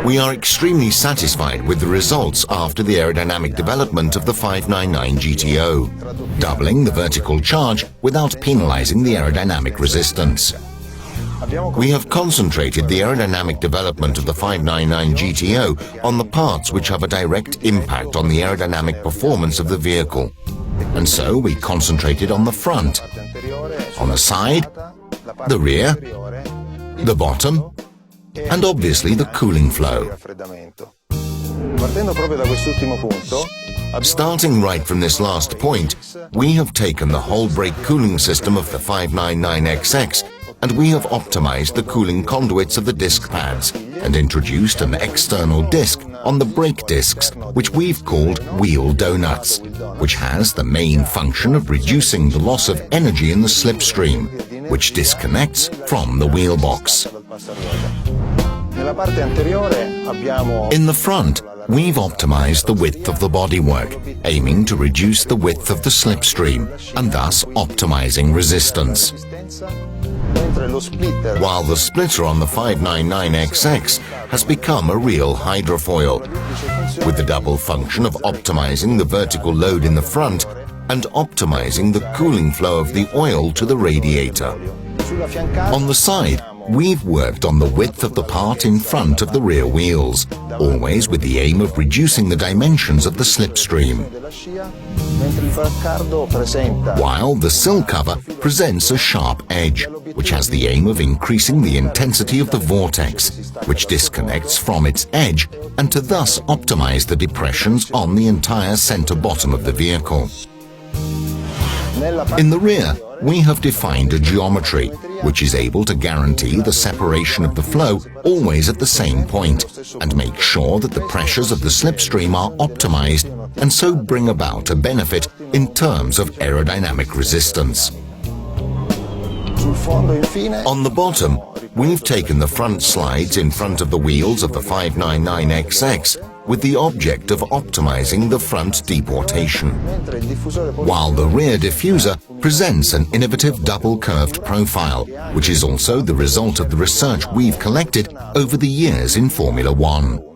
We are extremely satisfied with the results after the aerodynamic development of the 599 GTO, doubling the vertical charge without penalizing the aerodynamic resistance. We have concentrated the aerodynamic development of the 599 GTO on the parts which have a direct impact on the aerodynamic performance of the vehicle. And so we concentrated on the front, on the side, the rear, the bottom, and obviously the cooling flow. Starting right from this last point, we have taken the whole brake cooling system of the 599XX and we have optimized the cooling conduits of the disc pads and introduced an external disc on the brake discs, which we've called wheel donuts, which has the main function of reducing the loss of energy in the slipstream, which disconnects from the wheel box. In the front, we've optimized the width of the bodywork, aiming to reduce the width of the slipstream and thus optimizing resistance. While the splitter on the 599XX has become a real hydrofoil, with the double function of optimizing the vertical load in the front and optimizing the cooling flow of the oil to the radiator. On the side, we've worked on the width of the part in front of the rear wheels, always with the aim of reducing the dimensions of the slipstream. While the sill cover presents a sharp edge, which has the aim of increasing the intensity of the vortex, which disconnects from its edge, and to thus optimize the depressions on the entire center bottom of the vehicle. In the rear, we have defined a geometry which is able to guarantee the separation of the flow always at the same point and make sure that the pressures of the slipstream are optimized and so bring about a benefit in terms of aerodynamic resistance. On the bottom, we've taken the front slides in front of the wheels of the 599XX with the object of optimizing the front deportation, while the rear diffuser presents an innovative double-curved profile, which is also the result of the research we've collected over the years in Formula One.